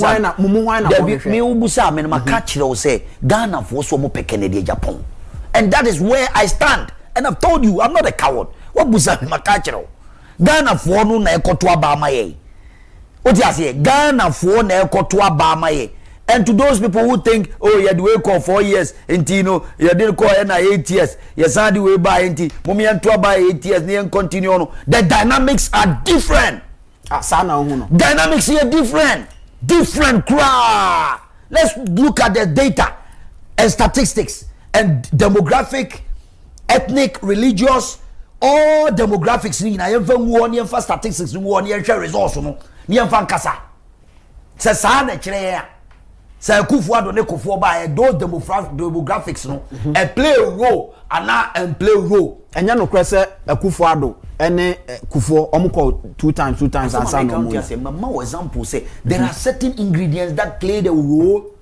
ubusa me maka kire say Ghana for so mo pe Kennedy Japan, and that is where I stand, and I've told you I'm not a coward. What busa me maka kire Ghana for no na ekoto aba ma ye oti ase Ghana for na ekoto aba ma ye. And to those people who think, oh, you had to wait for 4 years, and you know, you didn't call 8 years, you had to wait by 8 years, and continue on. The dynamics are different. Dynamics here different. Different crowd. Let's look at the data and statistics and demographic, ethnic, religious, all demographics. I have one for statistics, one year resource. Near Fankasa. Sasana. Say Kufuado ne Kufuo by those demographics no and play a role and play a role. And no cresse a Kufuado and Kufuo omko two times and some more example say there are certain ingredients that play the role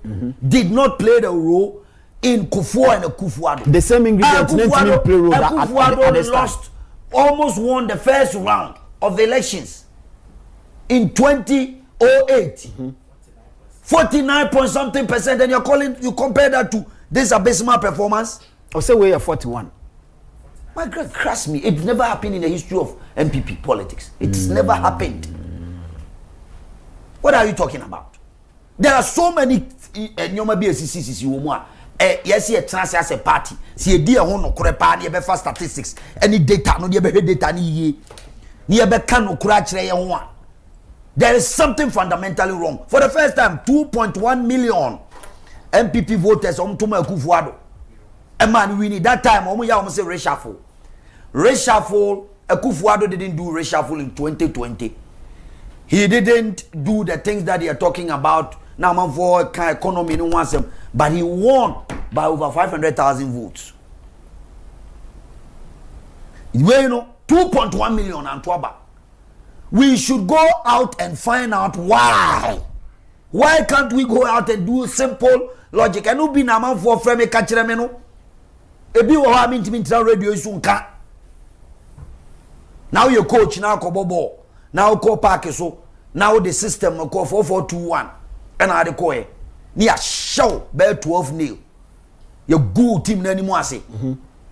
did not play the role in Kufuo and Kufuado. The same ingredients didn't play role that Kufuado lost almost won the first round of the elections in 2008. 49 point something percent, and you compare that to this abysmal performance. I'll say we are 41. My God, trust me, it never happened in the history of MPP politics. It's never happened. What are you talking about? There are so many yes, a trans as a party. See a dear one or crepa near fast statistics. Any data, no data near Becano Crutch one. There is something fundamentally wrong. For the first time, 2.1 million MPP voters on Tuma Kufuado. And man, we need that time. Almost say reshuffle. Reshuffle. Kufuado didn't do reshuffle in 2020. He didn't do the things that they are talking about now. Man, for economy, no wants him, but he won by over 500,000 votes. You know, 2.1 million and Twaba. We should go out and find out why. Why can't we go out and do simple logic? And be na man for frame catcher meno. Ebi wo ha minti radio isu nka. Now your coach now kobobo. Now call park so. Now the system call 4421. And I call ni a show be 12-0. Your good team na ni mo ase.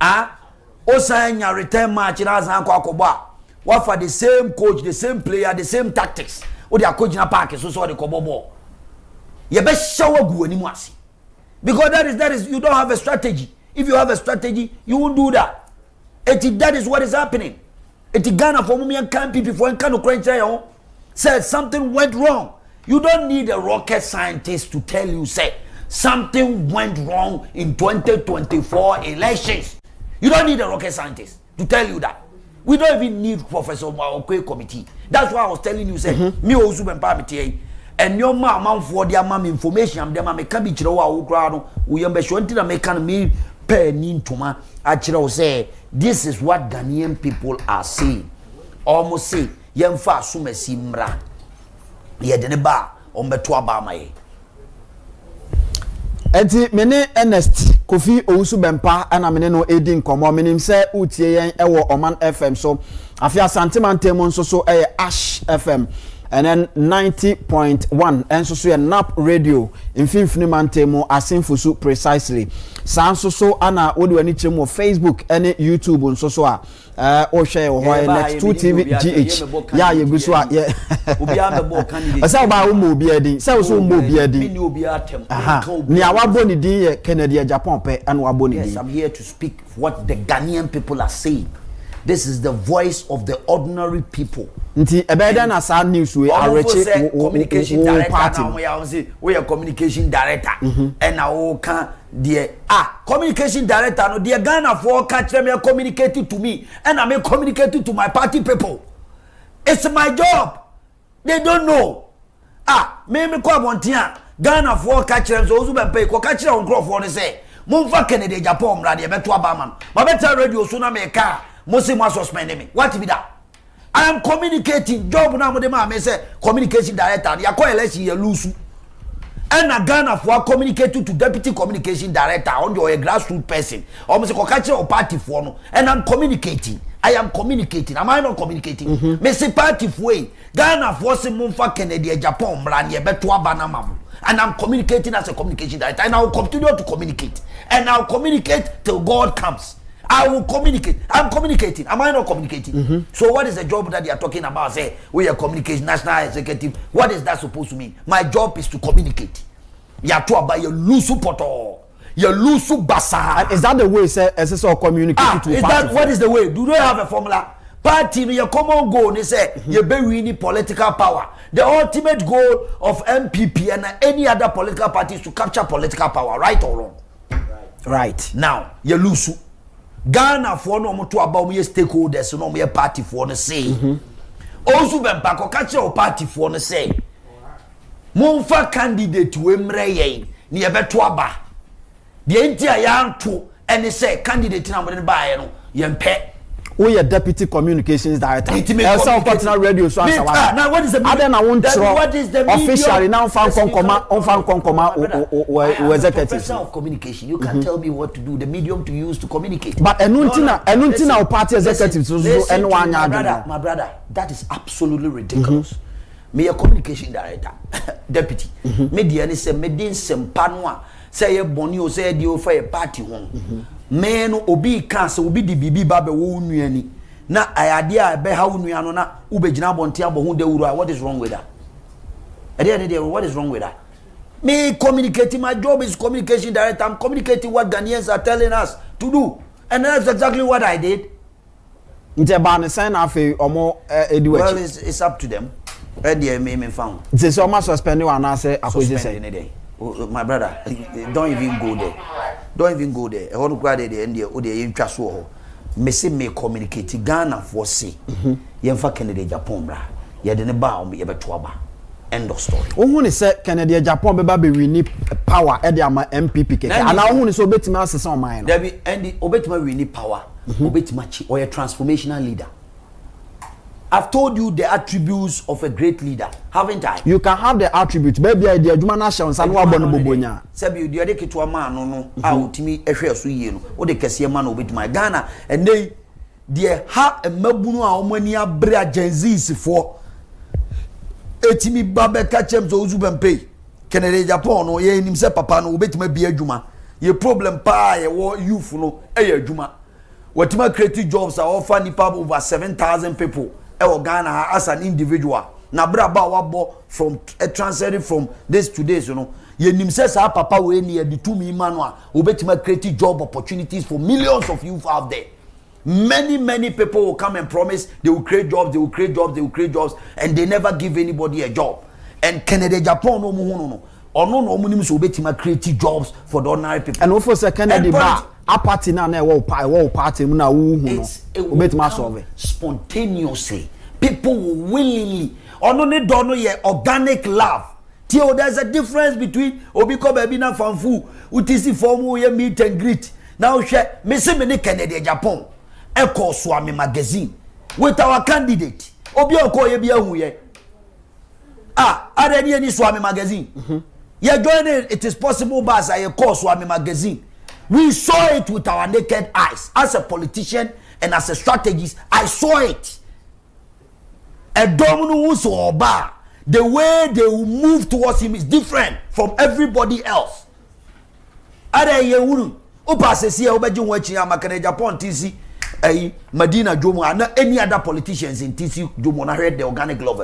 Ah, o san nya return match na san kwa kobo. What for the same coach, the same player, the same tactics. What they are coaching a park so the kobobo. You best show gu animasi. Because that is you don't have a strategy. If you have a strategy, you won't do that. That is what is happening. Ghana for me and NPP for Nkano said something went wrong. You don't need a rocket scientist to tell you say something went wrong in 2024 elections. You don't need a rocket scientist to tell you that. We don't even need Professor Maokwe committee. That's why I was telling you say me Owusu Bempah me and your man for their mom information them me can be chiro wa no we am be shonti na me can me pay ni ntoma a chiro say this is what Ghanaian people are saying. Almost say yemfa asumasi mra ye de ne ba ombeto aba mai. Enti mene Ernest Owusu Bempah ana mene no edi nkomo menim se utie yen ewo Oman FM so afia santimantem nso so Ash FM and then 90.1 and so NAP radio mfimfini mantemu asinfusu precisely sanso so ana wodi wani chemu Facebook and YouTube nso so a o share ho next 2 TV GH ya ye guso a ye obi amebo candidate asa ba wo mo obi adin se so mo obi adin ni obi atem ni awabo ni din ye Kennedy Japan pe and wabo ni din. Yes, I'm here to speak what the Ghanaian people are saying. This is the voice of the ordinary people. Nti ebeda na sa news we areche communication director now we are say we are communication director and now can the communication director no the Ghana for catch them communicating to me and I am communicating to my party people. It's my job. They don't know. Me ko abontia Ghana for catch them so Owusu Bempah ko catch them on for say Mumfa Kennedy Japan mra de beto abaman. Ma better radio so na me ka Mosi mwa suspend me. What be that? I am communicating. Job na mo de ma me say communication director. Ya ko election ya lusu. And na Ghana for communicate to deputy communication director on your grassroots person. Or me say ko catch your party for no. And I'm communicating. I am communicating. Am I not communicating? Me say party for Ghana for se Mumfa Kennedy Japan mra ne beto abana mamu. And I'm communicating as a communication director. And I will continue to communicate. And I'll communicate till God comes. I will communicate. I'm communicating. Am I not communicating? So what is the job that they are talking about? Say, we are communication, national executive. What is that supposed to mean? My job is to communicate. You are to about your lusu poto. Your lusu basa. Is that the way say SSO communicate to is party? That what is the way? Do they have a formula? Party, your common goal, they say, you be winning political power. The ultimate goal of NPP and any other political party is to capture political power, right or wrong? Right. Now, you lusu. Ghana for no mo to about me stakeholders no me party for no say. Owusu Bempah ko catch your party for no say. Mumfa candidate we mre yen ni e beto aba. De entia ya nto ene say candidate na mo de ba ye no ye mpe. We are deputy communications director. Now what is the officially now found executive of communication. You can't tell me what to do. The medium to use to communicate. But enuntina party executives my brother, that is absolutely ridiculous. Me a communication director, deputy. Me di ani se me din sempanwa say ye boni o say di o fa ye party hon. Men obi kan se obi di bibi ba be wo nuani na ayade a be ha wo nuano na ubegina bonte abohu de wuru. What is wrong with that? What is wrong with that? Me communicating, my job is communication director. I'm communicating what Ghanaians are telling us to do, and that's exactly what I did. Well, it's up to them. Me found. It's almost suspended one answer. My brother, don't even go there. Don't even go there. I want to go there and the interest war. Me communicate Ghana for say. Yemfa Kennedy Japan bra. Ye de ne ba me ye beto aba. End of story. Who say Kennedy Japan be we power e dey ama NPP keke. And who ni so betima asese on mine. There be and obetima we need power. Obetima chi or a transformational leader. I've told you the attributes of a great leader, haven't I? You can have the attributes. Maybe idea juma na shon sa no abono bobonya. Sebi you dey keto man no a utimi ehwe so yie no. O de kese man obetima Ghana and dey ha emabunu a omani abre agencies for etimi babe ka chem so Owusu Bempah Kennedy Japan no ye nim se papa no obetima bi adwuma. Ye problem pa ye wo youth no e adwuma. Watima create jobs are offer nipa over 7,000 people. Ghana as an individual. Na braba wabo from transferring from this to this, ye nim say sa papa we ni e to me man no a obetima create job opportunities for millions of youth out there. Many people will come and promise they will create jobs, and they never give anybody a job. And Canada, Japan, no. Or no minimum so betima create jobs for the ordinary people. And also Canada bar a party na party na solve spontaneously. People will willingly or no need don't know organic love. Theo, there's a difference between Obiko baby na fanfu, utisi formu ye meet and greet. Now share me see me Canada Japan. Echo Swami magazine with our candidate. Obi oko ye bia hu ye. Already any Swami magazine. You join it is possible by a call Swami magazine. We saw it with our naked eyes. As a politician and as a strategist, I saw it. A domino or bar. The way they will move towards him is different from everybody else. Are you Opa says here, Obajun watching Amakane Japan TC. Medina Jomo and any other politicians in TC Jomo na heard the organic love.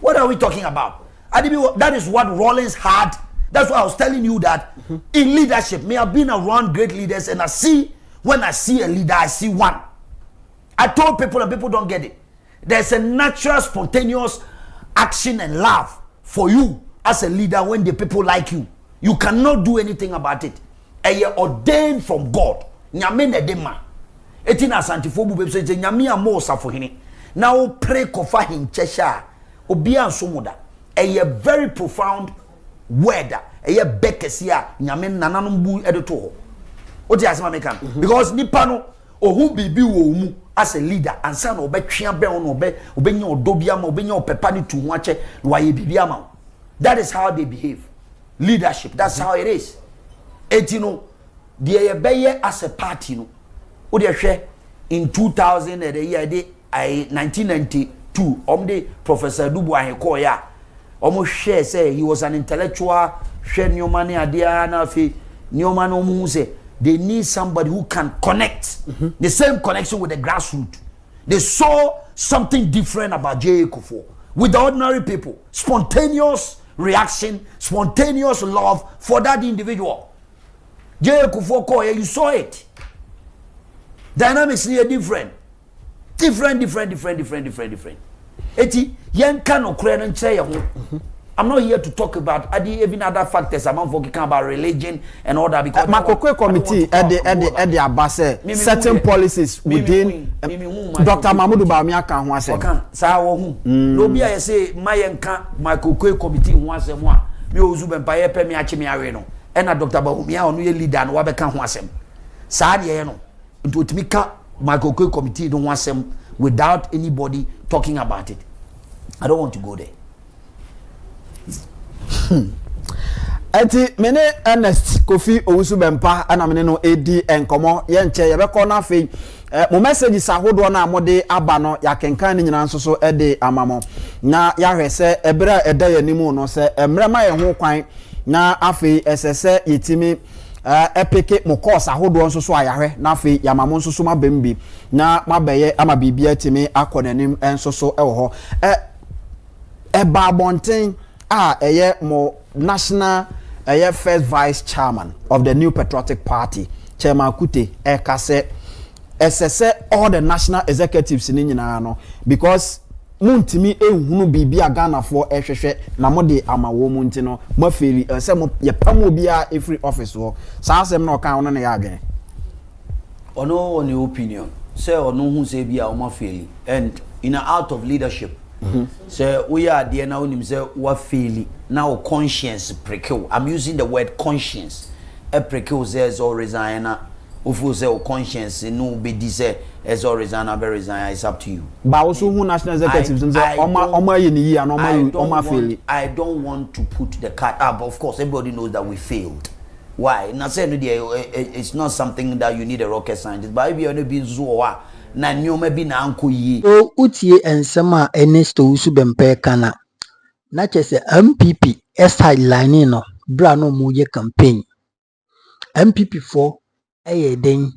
What are we talking about? That is what Rollins had. That's why I was telling you that in leadership, me have been around great leaders, and when I see a leader, I see one. I told people and people don't get it. There's a natural, spontaneous action and love for you as a leader when the people like you. You cannot do anything about it. And you're ordained from God. Nyame edema. Etina santifobu bebe so nyame amo osafo hene. Now pray kofa hin chesha. Obia nsomoda. A very profound word. A bekesia nyame nananom bu edoto ho. Oti asema meka. Because nipa no ohu bibi wo mu as a leader and say no obetwe abe no obenya odobia ma obenya opepa ni tu ho ache no waye bibia ma. That is how they behave. Leadership, that's how it is. Etino the ebeye as a party no. In 2000 the year 1992 omde Professor Dubu aheko ya omo share say he was an intellectual share nyomani adia na fe nyoma no mu say they need somebody who can connect the same connection with the grassroots. They saw something different about J.A. Kufuor with the ordinary people, spontaneous reaction, spontaneous love for that individual. J.A. Kufuor call you saw it. Dynamics here different. Eti yen can okre no nche ho. I'm not here to talk about even other factors. I'm not talking about religion and all that because Makokwe committee at the abase certain policies within Dr. Mahmoud Bawumia kan ho asem. Sa wo hu. No bia ye say mayenka Makokwe committee ho asem a me Owusu Bempah ye pe me ache me awe no. E na Dr. Bawumia onu ye leader no wa be kan ho asem. Sa de ye no. Nti otimi ka Makokwe committee no ho asem without anybody talking about it. I don't want to go there. Eti mene Ernest Owusu Bempah ana mene no edi enkomo ye nche ye be ko na fe mo message sahodo na amode aba no ya kenkan ni nyina nso so ede amamo na ya hwese ebra eda ya nimu no se emre ma ye ho kwan na afi esese yetimi epeke mo course ahodo nso so ayahwe na afi yamamo nso so mabembi na mabeye ama bibia timi akonanim enso so ewo ho eba bonten mo national first vice chairman of the New Patriotic Party, Chairman Kute Ekase SSE all the national executives in nyina no because muntimi ehunu bibia Ghana for ehwehwe na mode amawo munti no mafeli se mo yepam obia every office wo sa asem na okan no ya adwen ono on your opinion say ono hu say bia o mafeli and in and out of leadership. So we are there now. What feeling now? Conscience prekill. I'm using the word conscience. A prekill says or resign. Ufu say conscience no be this as or resign. Be resign. It's up to you. But also who national executives say I don't want to put the card up. Of course, everybody knows that we failed. Why? Not saying it's not something that you need a rocket scientist. But if you only been so na nyoma bi na anko yi o utie ensem a Ernest Owusu Bempah kana na chese MPP sideline no bra no mu ye campaign MPP for den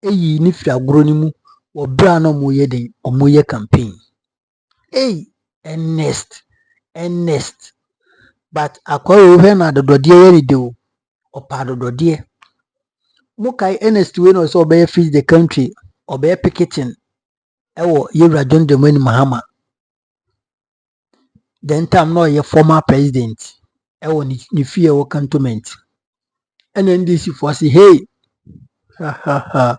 eyi ni fira gro ni mu wo bra no mu ye den o mu ye campaign Ernest but akwa we na dododie ye ni de o opa dododie mo kai Ernest we no so obey free the country obey picketing ewo yewra John Dramani Mahama then time no ye former president ewo ni fie wo cantonment NNDC for say hey ha ha ha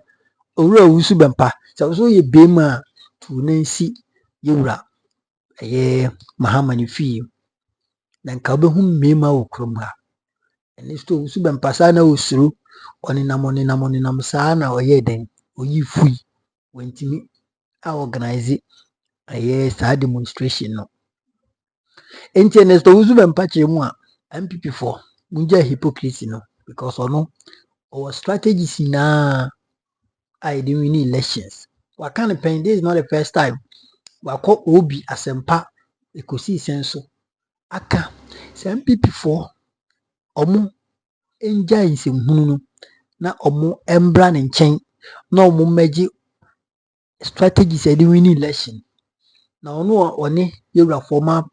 Owura Owusu Bempah so ye bema to nansi yewra Mahama ni fie na nka obehu mmema wo krom ha Ernest Owusu Bempah sa na osuru oninam saa na oye den oyi fui wentimi a organize saa demonstration no enti Ernest Owusu Bempah chemu a MPP for munja hypocrisy no because ono our strategies na I dey win elections wakane pen this is not the first time wako obi asempa ekosi senso aka say MPP for omo enja nsɛmhunu no na omo embra ne nkyɛn na omo magi strategies edi win election na ono one yewra former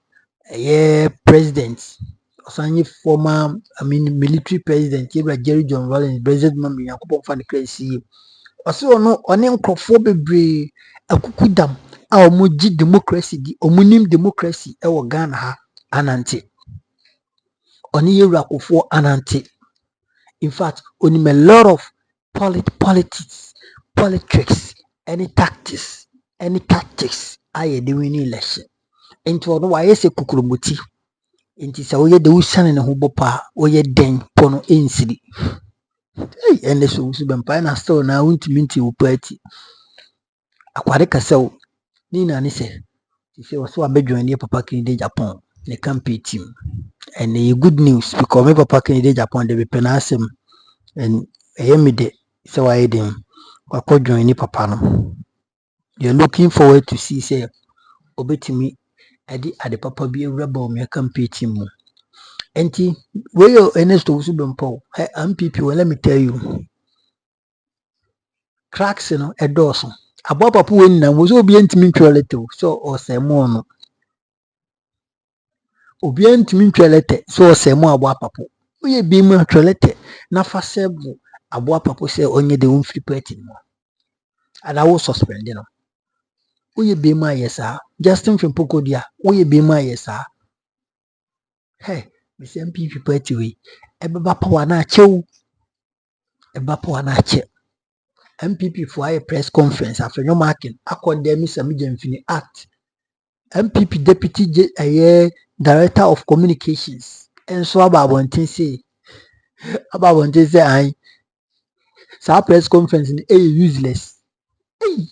president osanye former military president yewra Jerry John Rawlings president mami yakobon fa ne crazy ose ono one nkrofo bebre akukudam a omo gi democracy di omo nim democracy e wo Ghana ha anante one yewra kofo anante. In fact, on a lot of politics, any tactics, I doing election. Into no why say kukurumuti. Into say oye de usan in hubopa, oye den pono insidi. Hey, and this Owusu Bempah na still na untiminti upati. Akwade kaseo, Nina ni say was so a join papa Kennedy Japan, the campaign team. And good news because my papa Kennedy Japan they be penasem. And me so I did wako join ni papa no. You're looking forward to see say obetimi adi ade papa bi ewraba me campaign team mu. Enti we your Ernest Owusu Bempah hey MPP well let me tell you cracks no edoso abo papa we nna mo so obi ntimi ntwelete so o say mo no obi ntimi ntwelete so o say mo abo papa we bi mu ntwelete na fa sebu abo papa say onye de won free party no and I will suspend you know we be my yesa Justin Fimpoko dia we be my yesa hey me say MPP party we ebeba power na achew eba power na ache MPP for a press conference after no marking according Sammy Gyamfi act MPP deputy director of communications and so about one thing say I sa press conference in useless hey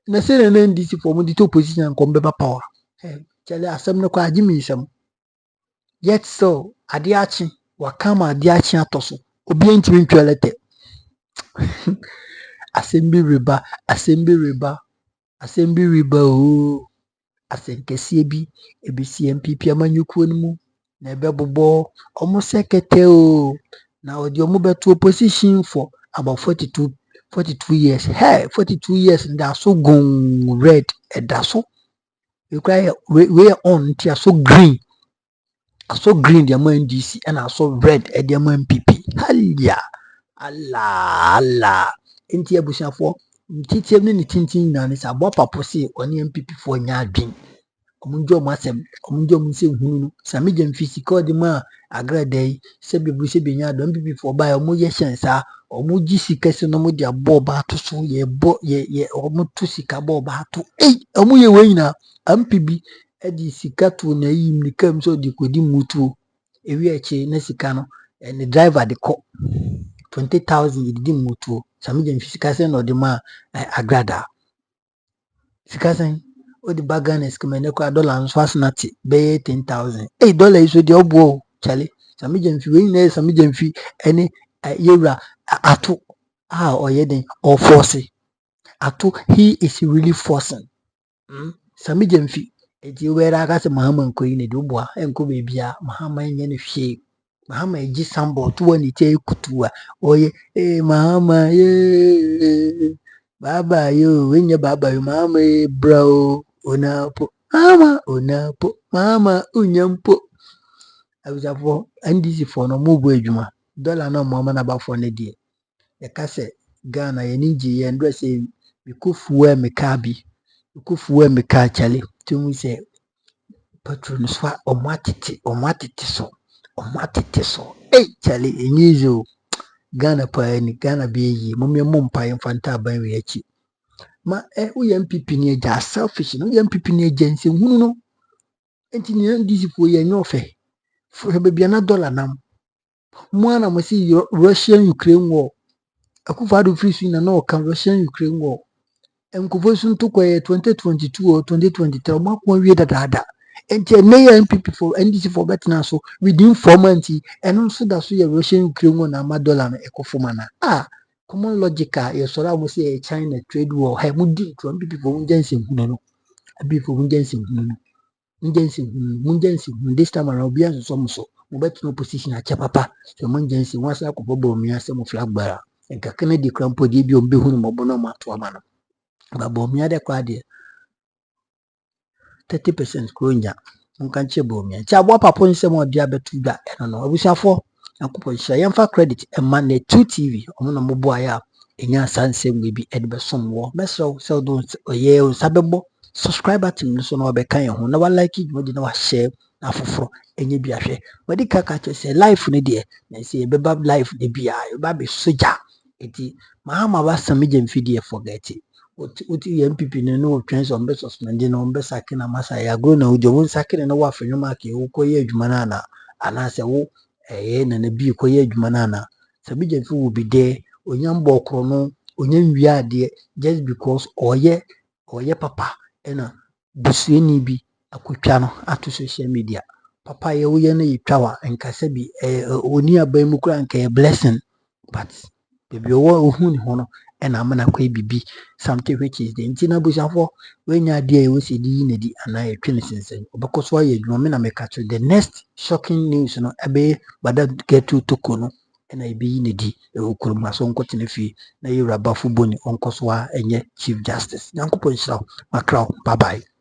na say na NDC for the opposition and come beba power hey chale asem no kwa agimi isem yet so adiachi wakama adiachi atoso obi ntimi ntwelete assembly riba o asenkese bi ebisi MPP amanyukuo mu na ebebobo omo sekete o na odi omo beto opposition for about 42 years hey 42 years and so gone red and so you cry we on tia so green the NDC and so red at the MPP halia Allah enti abusiafo ntitiam ne tintin na ne sabo papo se oni MPP for nya adwen omunjo masem omunjo munse hunu no Sammy Gyamfi sika de ma Agradaa yi se bebu se benya do MPP for buy omu ye hyensa omu gi sika se no mu de abo ba to so ye omu to sika bo ba to omu ye we nyina MPP edi sika to na yi mnikam so di kodi mutu ewi eche na sika no and driver de ko 20,000 yidi mutu Sammy Gyamfi sika se no de ma Agradaa sika sen o di baganes kemene kwa dollar nso asnati be 10,000 dollar iso di obo chale Sammy Gyamfi we na Sammy Gyamfi ene yewra ato oyeden or force ato he is really forcing Sammy Gyamfi eti wera aka se Mahama nkoyi ne di obo enko bebia Mahama enye ne hwe Mahama eji sambo to woni tie kutuwa oye Mahama baba yo wenye baba yo Mahama bro onapo Mama unyampo abusafo NDC for no mo bo adwuma dollar na mo na ba for ne die e ka se Ghana ye ninji ye ndo se bikufuwe mekabi bikufuwe mekachale tumu se patron swa omwatete so chale enyizo Ghana pa ni Ghana be yi momye mompa infanta ban we achi ma uye MPP ni eja selfish no uye MPP ni agency hunu no enti ni NDC fo ye nyofe fo be bia na dollar nam mo na mo si Russian Ukraine war akufado free swing na no kan Russian Ukraine war enkufo sun to koye 2022 or 2023 mo ko wie dada enti na MPP for NDC for better so within 4 months eno so da so ye Russian Ukraine war na ma dollar na ekofo na common logical ye so ra mo say China trade war he mo di to MPP for unjansi hunu no abi for unjansi hunu this time around be as so mo bet no position a papa so unjansi once akofo bo mi ase mo flag bara enka Kennedy Krampo di bi o be hunu mo bono ma to ama no ba bo mi ade kwa de 30% kronya nka nche bo mi ncha abo papa nse mo dia betu da no abusiafo akopɔ nhyia yɛmfa credit ɛma ne 2TV ɔmo na mobo aya enya sansem we bi ɛde besom wo mesrɛw sɛ do ɔyɛ nsabɛbɔ subscribe button no so na ɔbɛka yɛn ho na wa like dwuma na wa share na afoforo enye bi ahwɛ wadi kaka kyɛ sɛ life ne deɛ na sɛ yɛbɛba life ne bia yɛba be soja eti mahama ba Sammy Gyamfi deɛ forget it uti MPP ne no twɛn sɛ ɔmbɛ suspend na ɔmbɛ sake na masa ya agro na ujo won sake ne no wa fenwoma ke wo kɔyɛ adwuma na ana sɛ wo na na bi kɔyɛ adwuma na Sammy Gyamfi will be there onyambo okro no onyanwie ade just because ɔyɛ papa ɛna busuani bi akotwa no ato social media papa ye wo ye na yitwa wa nkasa bi oni aban mu kura nka blessing but baby ohu ni ho no ɛna amana kwa bibi something which is the ntina bushafo wenya ade a wo se di na di ana yetwe ne sensen obekoso aye adwuma me na meka to the next shocking news no ebe bada get to toko no ɛna ebi ne di okurum aso nkotene fi na yewraba fuboni onkoso a enye chief justice nyankopɔ nhyira makraw bye bye.